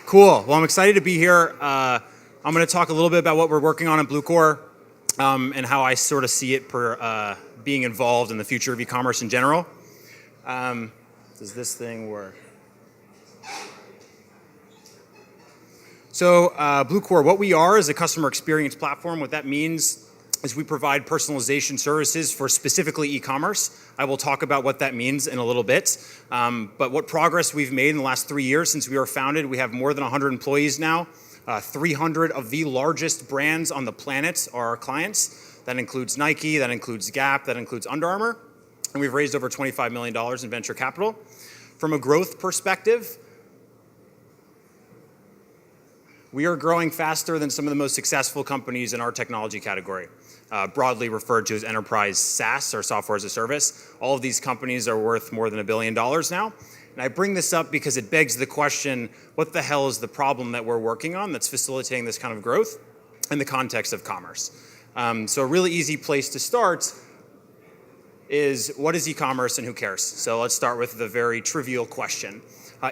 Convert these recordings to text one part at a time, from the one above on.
Cool. Well, I'm excited to be here. I'm going to talk a little bit about what we're working on at Bluecore and how I sort of see it being involved in the future of e-commerce in general. Does this thing work? So Bluecore, what we are is a customer experience platform. What that means is we provide personalization services for specifically e-commerce. I will talk about what that means in a little bit. But what progress we've made in the last 3 years since we were founded, we have more than 100 employees now. 300 of the largest brands on the planet are our clients. That includes Nike, that includes Gap, that includes Under Armour. And we've raised over $25 million in venture capital. From a growth perspective, we are growing faster than some of the most successful companies in our technology category, broadly referred to as enterprise SaaS, or software as a service. All of these companies are worth more than $1 billion now. And I bring this up because it begs the question, what the hell is the problem that we're working on that's facilitating this kind of growth in the context of commerce? So a really easy place to start is, what is e-commerce and who cares? So let's start with the very trivial question.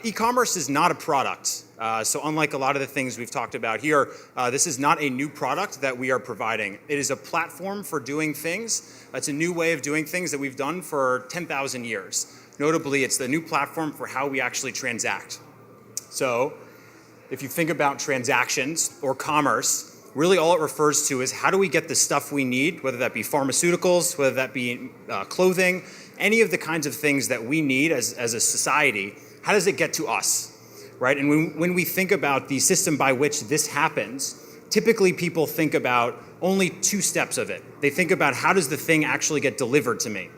E-commerce is not a product. So unlike a lot of the things we've talked about here, this is not a new product that we are providing. It is a platform for doing things. It's a new way of doing things that we've done for 10,000 years. Notably, it's the new platform for how we actually transact. So if you think about transactions or commerce, really all it refers to is how do we get the stuff we need, whether that be pharmaceuticals, whether that be clothing, any of the kinds of things that we need as a society, how does it get to us, right? And when we think about the system by which this happens, typically people think about only two steps of it. They think about how does the thing actually get delivered to me?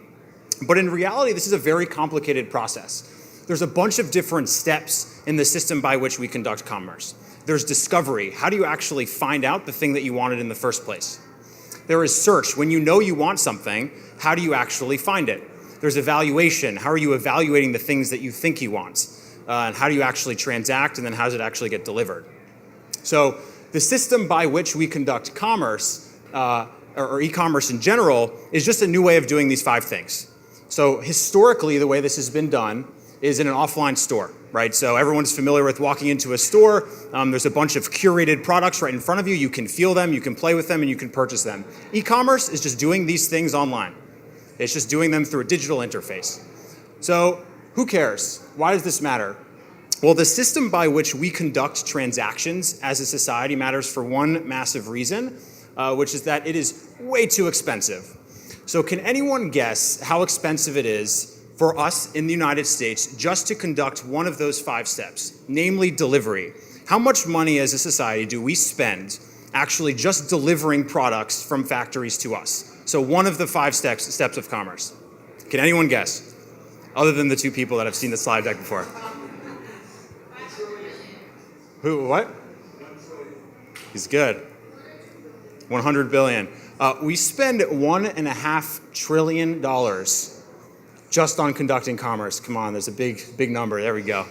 But in reality, this is a very complicated process. There's a bunch of different steps in the system by which we conduct commerce. There's discovery. How do you actually find out the thing that you wanted in the first place? There is search. When you know you want something, how do you actually find it? There's evaluation. How are you evaluating the things that you think you want? And how do you actually transact? And then how does it actually get delivered? So the system by which we conduct commerce, or e-commerce in general, is just a new way of doing these 5 things. So historically, the way this has been done is in an offline store, right? So everyone's familiar with walking into a store. There's a bunch of curated products right in front of you. You can feel them, you can play with them, and you can purchase them. E-commerce is just doing these things online. It's just doing them through a digital interface. So who cares? Why does this matter? Well, the system by which we conduct transactions as a society matters for one massive reason, which is that it is way too expensive. So can anyone guess how expensive it is for us in the United States just to conduct one of those 5 steps, namely delivery? How much money as a society do we spend actually just delivering products from factories to us? So one of the 5 steps of commerce. Can anyone guess? Other than the 2 people that have seen the slide deck before. Who, what? He's good. 100 billion. We spend $1.5 trillion just on conducting commerce. Come on, there's a big number. There we go.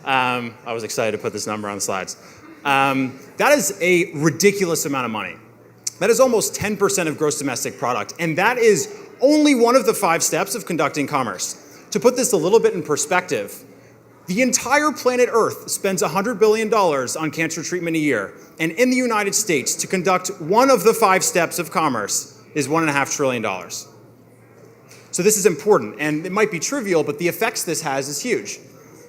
I was excited to put this number on the slides. That is a ridiculous amount of money. That is almost 10% of gross domestic product. And that is only one of the 5 steps of conducting commerce. To put this a little bit in perspective, the entire planet Earth spends $100 billion on cancer treatment a year. And in the United States, to conduct one of the 5 steps of commerce is $1.5 trillion. So this is important. And it might be trivial, but the effects this has is huge.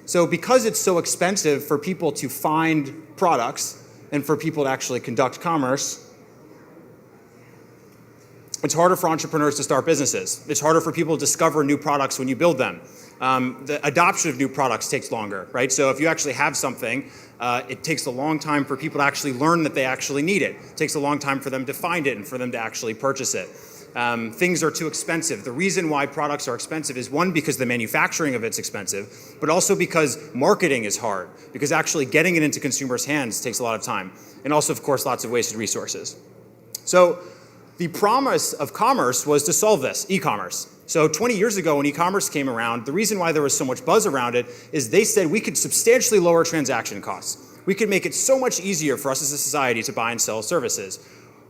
So because it's so expensive for people to find products and for people to actually conduct commerce, it's harder for entrepreneurs to start businesses. It's harder for people to discover new products when you build them. The adoption of new products takes longer, right? So if you actually have something, it takes a long time for people to actually learn that they actually need it. It takes a long time for them to find it and for them to actually purchase it. Things are too expensive. The reason why products are expensive is, one, because the manufacturing of it's expensive, but also because marketing is hard, because actually getting it into consumers' hands takes a lot of time. And also, of course, lots of wasted resources. So the promise of commerce was to solve this, e-commerce. So 20 years ago when e-commerce came around, the reason why there was so much buzz around it is they said we could substantially lower transaction costs. We could make it so much easier for us as a society to buy and sell services.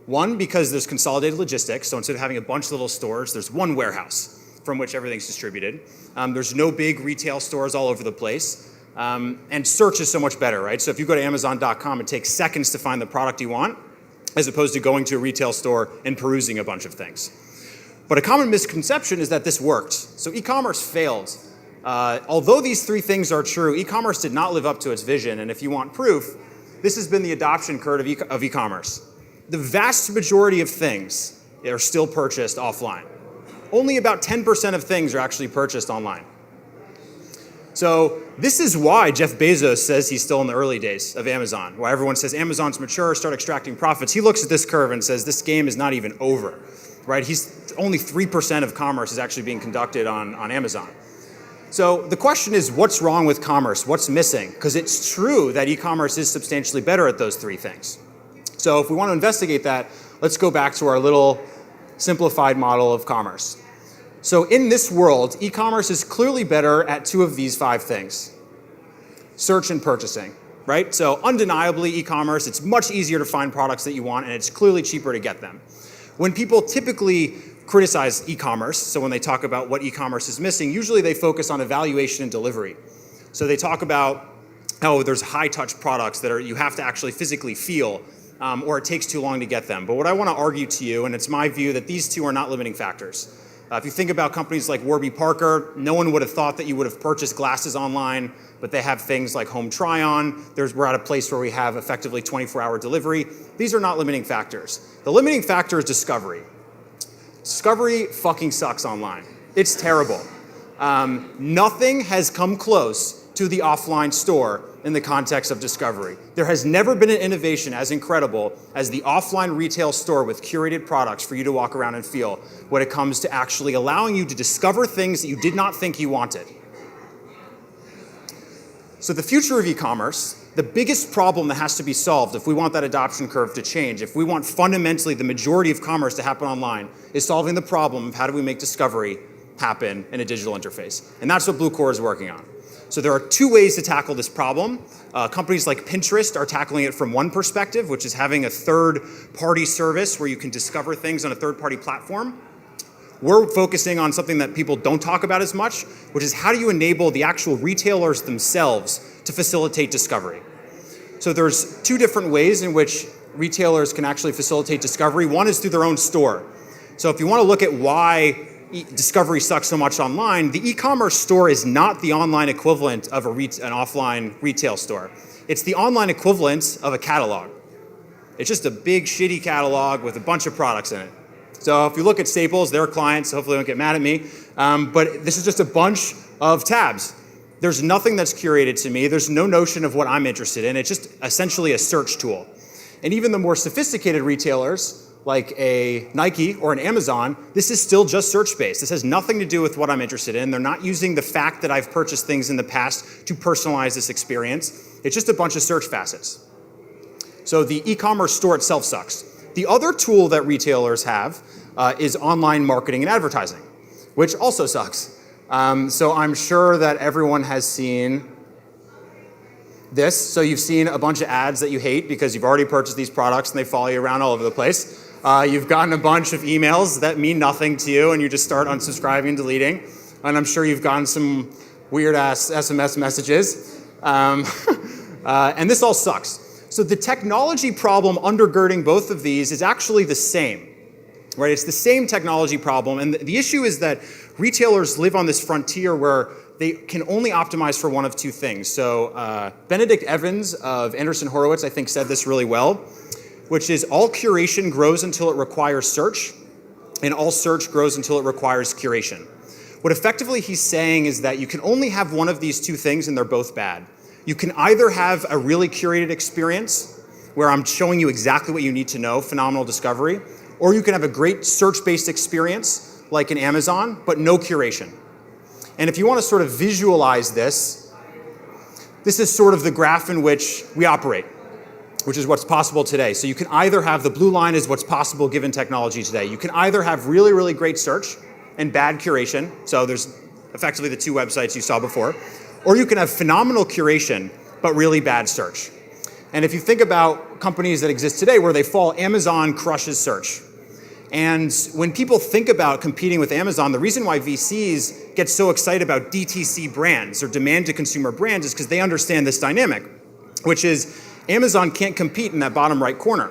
One, because there's consolidated logistics, so instead of having a bunch of little stores, there's one warehouse from which everything's distributed. There's no big retail stores all over the place. And search is so much better, right? So if you go to Amazon.com, it takes seconds to find the product you want, as opposed to going to a retail store and perusing a bunch of things. But a common misconception is that this worked. So e-commerce failed. Although these three things are true, e-commerce did not live up to its vision. And if you want proof, this has been the adoption curve of e-commerce. The vast majority of things are still purchased offline. Only about 10% of things are actually purchased online. So this is why Jeff Bezos says he's still in the early days of Amazon, why everyone says Amazon's mature, start extracting profits. He looks at this curve and says this game is not even over, right? Only 3% of commerce is actually being conducted on Amazon. So the question is, what's wrong with commerce? What's missing? Because it's true that e-commerce is substantially better at those three things. So if we want to investigate that, let's go back to our little simplified model of commerce. So in this world, e-commerce is clearly better at two of these five things: search and purchasing, right? So undeniably, e-commerce, it's much easier to find products that you want, and it's clearly cheaper to get them. When people typically criticize e-commerce, so when they talk about what e-commerce is missing, usually they focus on evaluation and delivery. So they talk about how there's high-touch products that you have to actually physically feel, or it takes too long to get them. But what I want to argue to you, and it's my view, that these two are not limiting factors. If you think about companies like Warby Parker, no one would have thought that you would have purchased glasses online, but they have things like home try-on. We're at a place where we have effectively 24-hour delivery. These are not limiting factors. The limiting factor is discovery. Discovery fucking sucks online. It's terrible. Nothing has come close to the offline store in the context of discovery. There has never been an innovation as incredible as the offline retail store with curated products for you to walk around and feel when it comes to actually allowing you to discover things that you did not think you wanted. So the future of e-commerce, the biggest problem that has to be solved if we want that adoption curve to change, if we want fundamentally the majority of commerce to happen online, is solving the problem of how do we make discovery happen in a digital interface. And that's what Bluecore is working on. So there are two ways to tackle this problem. Companies like Pinterest are tackling it from one perspective, which is having a third-party service where you can discover things on a third-party platform. We're focusing on something that people don't talk about as much, which is how do you enable the actual retailers themselves to facilitate discovery. So there's two different ways in which retailers can actually facilitate discovery. One is through their own store. So if you want to look at why discovery sucks so much online, the e-commerce store is not the online equivalent of an offline retail store. It's the online equivalent of a catalog. It's just a big shitty catalog with a bunch of products in it. So if you look at Staples, they're clients, so hopefully they don't get mad at me, but this is just a bunch of tabs. There's nothing that's curated to me. There's no notion of what I'm interested in. It's just essentially a search tool. And even the more sophisticated retailers, like a Nike or an Amazon, this is still just search-based. This has nothing to do with what I'm interested in. They're not using the fact that I've purchased things in the past to personalize this experience. It's just a bunch of search facets. So the e-commerce store itself sucks. The other tool that retailers have is online marketing and advertising, which also sucks. So I'm sure that everyone has seen this. So you've seen a bunch of ads that you hate because you've already purchased these products and they follow you around all over the place. You've gotten a bunch of emails that mean nothing to you and you just start unsubscribing and deleting. And I'm sure you've gotten some weird-ass SMS messages. And this all sucks. So the technology problem undergirding both of these is actually the same, right? It's the same technology problem. And the issue is that retailers live on this frontier where they can only optimize for one of two things. So Benedict Evans of Anderson Horowitz, I think, said this really well, which is all curation grows until it requires search, and all search grows until it requires curation. What effectively he's saying is that you can only have one of these two things, and they're both bad. You can either have a really curated experience, where I'm showing you exactly what you need to know, phenomenal discovery, or you can have a great search-based experience, like in Amazon, but no curation. And if you want to sort of visualize this, this is sort of the graph in which we operate, which is what's possible today. So you can either have the blue line is what's possible given technology today. You can either have really, really great search and bad curation. So there's effectively the two websites you saw before. Or you can have phenomenal curation, but really bad search. And if you think about companies that exist today where they fall, Amazon crushes search. And when people think about competing with Amazon, the reason why VCs get so excited about DTC brands or demand to consumer brands is because they understand this dynamic, which is Amazon can't compete in that bottom right corner.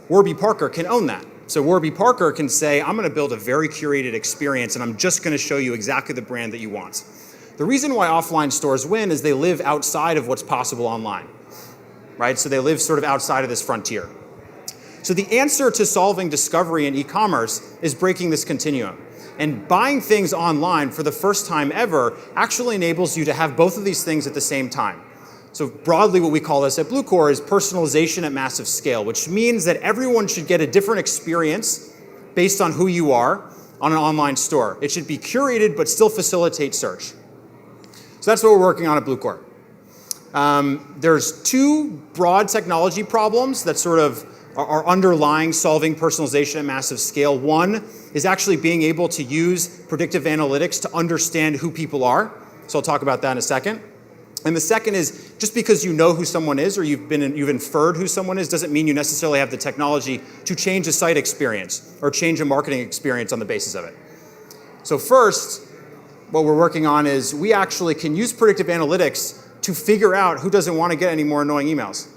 Warby Parker can own that. So Warby Parker can say, I'm going to build a very curated experience and I'm just going to show you exactly the brand that you want. The reason why offline stores win is they live outside of what's possible online, right? So they live sort of outside of this frontier. So the answer to solving discovery in e-commerce is breaking this continuum. And buying things online for the first time ever actually enables you to have both of these things at the same time. So broadly, what we call this at Bluecore is personalization at massive scale, which means that everyone should get a different experience based on who you are on an online store. It should be curated, but still facilitate search. So that's what we're working on at Bluecore. There's two broad technology problems that sort of are underlying solving personalization at massive scale. One is actually being able to use predictive analytics to understand who people are. So I'll talk about that in a second. And the second is just because you know who someone is or you've inferred who someone is doesn't mean you necessarily have the technology to change a site experience or change a marketing experience on the basis of it. So first, what we're working on is we actually can use predictive analytics to figure out who doesn't want to get any more annoying emails.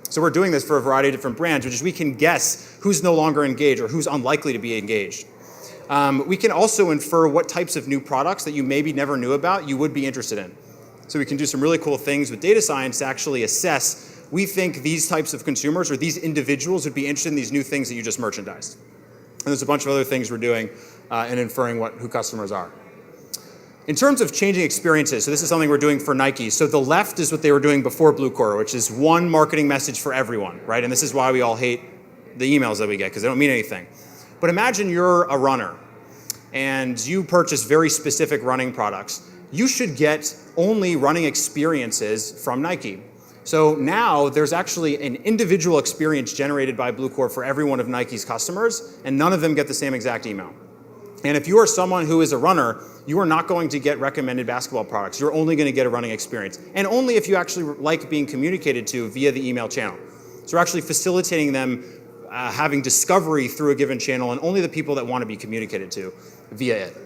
So we're doing this for a variety of different brands, which is we can guess who's no longer engaged or who's unlikely to be engaged. We can also infer what types of new products that you maybe never knew about you would be interested in. So we can do some really cool things with data science to actually assess, we think these types of consumers or these individuals would be interested in these new things that you just merchandised. And there's a bunch of other things we're doing in inferring who customers are. In terms of changing experiences, so this is something we're doing for Nike. So the left is what they were doing before Bluecore, which is one marketing message for everyone, right? And this is why we all hate the emails that we get, because they don't mean anything. But imagine you're a runner, and you purchase very specific running products. You should get only running experiences from Nike. So now there's actually an individual experience generated by Bluecore for every one of Nike's customers, and none of them get the same exact email. And if you are someone who is a runner, you are not going to get recommended basketball products. You're only going to get a running experience. And only if you actually like being communicated to via the email channel. So we're actually facilitating them having discovery through a given channel, and only the people that want to be communicated to via it.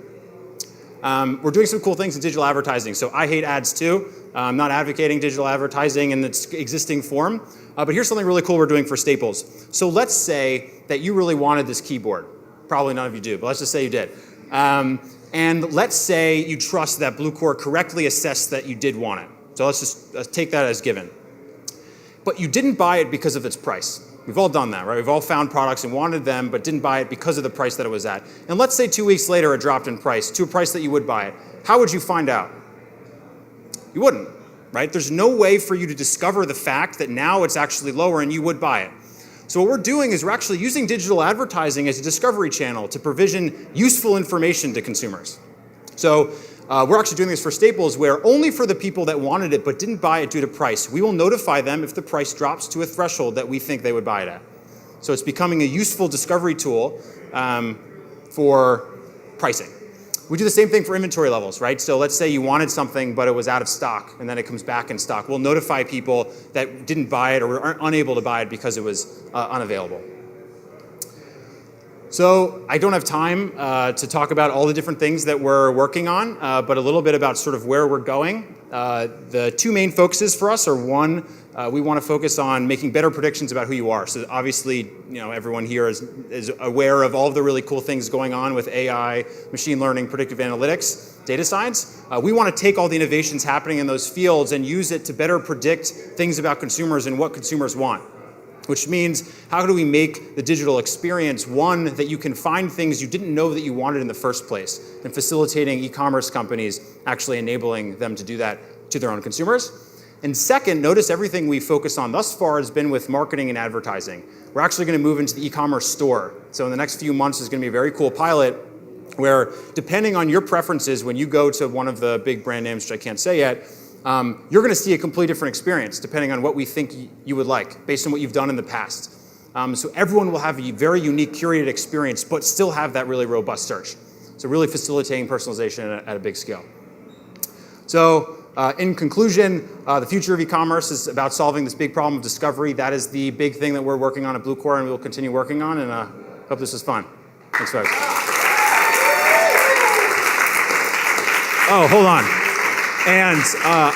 We're doing some cool things in digital advertising. So I hate ads too. I'm not advocating digital advertising in its existing form. But here's something really cool we're doing for Staples. So let's say that you really wanted this keyboard. Probably none of you do, but let's just say you did. And let's say you trust that Bluecore correctly assessed that you did want it. So let's just take that as given. But you didn't buy it because of its price. We've all done that, right? We've all found products and wanted them, but didn't buy it because of the price that it was at. And let's say 2 weeks later it dropped in price to a price that you would buy it. How would you find out? You wouldn't, right? There's no way for you to discover the fact that now it's actually lower and you would buy it. So what we're doing is we're actually using digital advertising as a discovery channel to provision useful information to consumers. So we're actually doing this for Staples, where only for the people that wanted it but didn't buy it due to price, we will notify them if the price drops to a threshold that we think they would buy it at. So it's becoming a useful discovery tool for pricing. We do the same thing for inventory levels, right? So let's say you wanted something, but it was out of stock, and then it comes back in stock. We'll notify people that didn't buy it or were unable to buy it because it was unavailable. So I don't have time to talk about all the different things that we're working on, but a little bit about sort of where we're going. The two main focuses for us are one, we want to focus on making better predictions about who you are. So obviously, everyone here is aware of all of the really cool things going on with AI, machine learning, predictive analytics, data science. We want to take all the innovations happening in those fields and use it to better predict things about consumers and what consumers want. Which means, how do we make the digital experience one that you can find things you didn't know that you wanted in the first place, and facilitating e-commerce companies actually enabling them to do that to their own consumers. And second, notice everything we focus on thus far has been with marketing and advertising. We're actually going to move into the e-commerce store. So in the next few months, there's going to be a very cool pilot where, depending on your preferences, when you go to one of the big brand names, which I can't say yet, you're going to see a completely different experience depending on what we think you would like, based on what you've done in the past. So everyone will have a very unique, curated experience, but still have that really robust search. So really facilitating personalization at a big scale. So in conclusion, the future of e-commerce is about solving this big problem of discovery. That is the big thing that we're working on at Bluecore, and we will continue working on, and hope this was fun. Thanks, folks. Oh, hold on. And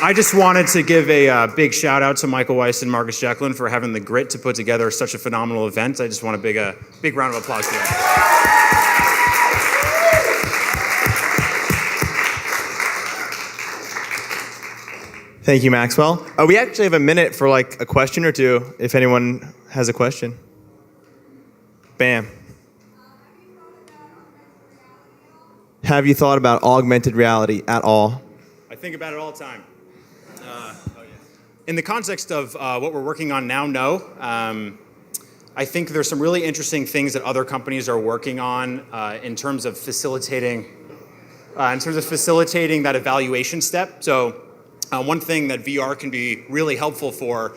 I just wanted to give a big shout out to Michael Weiss and Marcus Jecklin for having the grit to put together such a phenomenal event. I just want a big round of applause for them. Thank you, Maxwell. We actually have a minute for like a question or two, if anyone has a question. Bam. Have you thought about augmented reality at all? I think about it all the time. In the context of what we're working on now, no. I think there's some really interesting things that other companies are working on in terms of facilitating that evaluation step. So one thing that VR can be really helpful for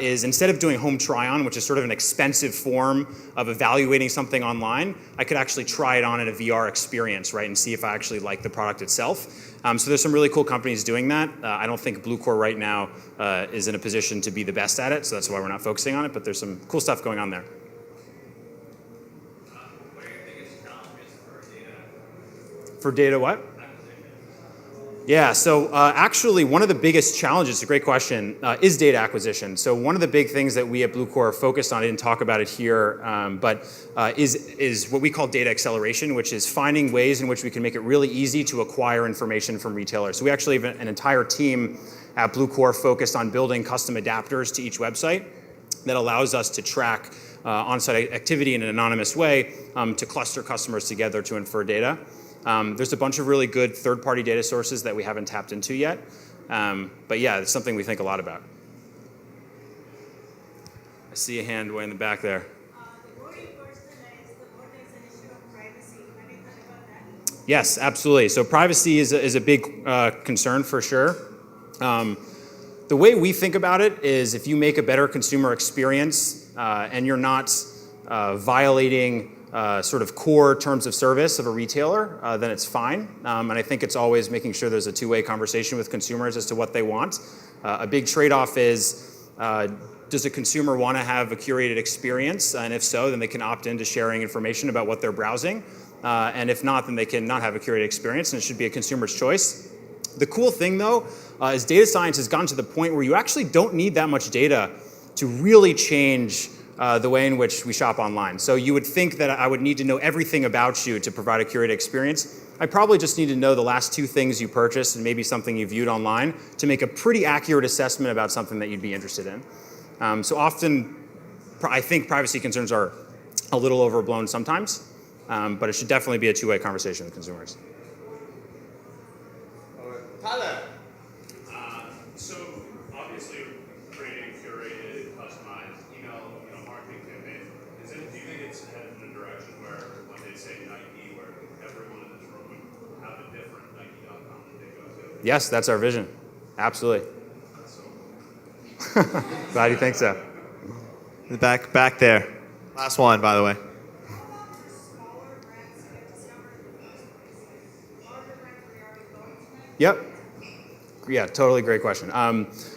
is instead of doing home try-on, which is sort of an expensive form of evaluating something online, I could actually try it on in a VR experience, right, and see if I actually like the product itself. So there's some really cool companies doing that. I don't think Bluecore right now is in a position to be the best at it, so that's why we're not focusing on it, but there's some cool stuff going on there. What are your biggest challenges for data? For data what? Yeah, so actually one of the biggest challenges, it's a great question, is data acquisition. So one of the big things that we at Bluecore are focused on, I didn't talk about it here, but is what we call data acceleration, which is finding ways in which we can make it really easy to acquire information from retailers. So we actually have an entire team at Bluecore focused on building custom adapters to each website that allows us to track on-site activity in an anonymous way to cluster customers together to infer data. There's a bunch of really good third-party data sources that we haven't tapped into yet. But yeah, it's something we think a lot about. I see a hand way in the back there. The worry person is the vortex an issue of privacy. Have you thought about that? Yes, absolutely. So privacy is a big concern for sure. The way we think about it is if you make a better consumer experience and you're not violating sort of core terms of service of a retailer, then it's fine. And I think it's always making sure there's a two-way conversation with consumers as to what they want. A big trade-off is, does a consumer want to have a curated experience? And if so, then they can opt into sharing information about what they're browsing. And if not, then they can not have a curated experience, and it should be a consumer's choice. The cool thing, though, is data science has gotten to the point where you actually don't need that much data to really change the way in which we shop online. So you would think that I would need to know everything about you to provide a curated experience. I probably just need to know the last two things you purchased and maybe something you viewed online to make a pretty accurate assessment about something that you'd be interested in. So often, I think privacy concerns are a little overblown sometimes, but it should definitely be a two-way conversation with consumers. Tyler. So obviously, creating curated, customized email, marketing campaign. Do you think it's headed in a direction where when they say Nike, where everyone in this room would have a different Nike.com that they go to? Yes, that's our vision. Absolutely. That's so cool. Glad you think so. The back there. Last one, by the way. Yep. Yeah, totally great question.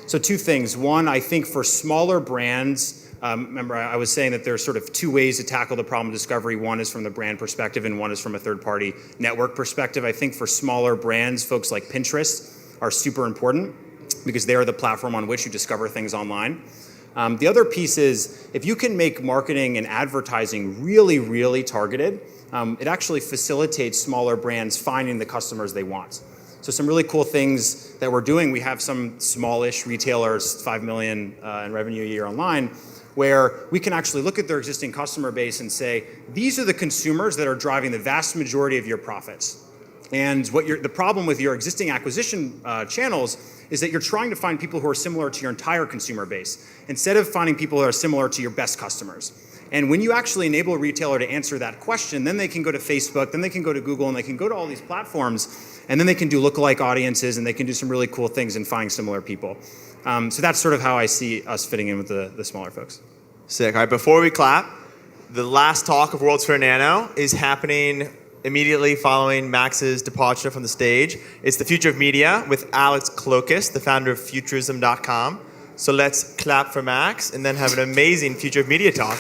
So two things. One, I think for smaller brands, remember I was saying that there's sort of two ways to tackle the problem of discovery. One is from the brand perspective and one is from a third-party network perspective. I think for smaller brands, folks like Pinterest are super important because they are the platform on which you discover things online. The other piece is if you can make marketing and advertising really, really targeted, it actually facilitates smaller brands finding the customers they want. So some really cool things that we're doing. We have some smallish retailers, 5 million in revenue a year online, where we can actually look at their existing customer base and say, these are the consumers that are driving the vast majority of your profits. And the problem with your existing acquisition channels is that you're trying to find people who are similar to your entire consumer base, instead of finding people who are similar to your best customers. And when you actually enable a retailer to answer that question, then they can go to Facebook, then they can go to Google, and they can go to all these platforms, and then they can do lookalike audiences, and they can do some really cool things in finding similar people. So that's sort of how I see us fitting in with the smaller folks. Sick. All right, before we clap, the last talk of Worlds Fair Nano is happening immediately following Max's departure from the stage. It's the future of media with Alex Klokas, the founder of Futurism.com. So let's clap for Max and then have an amazing future of media talk.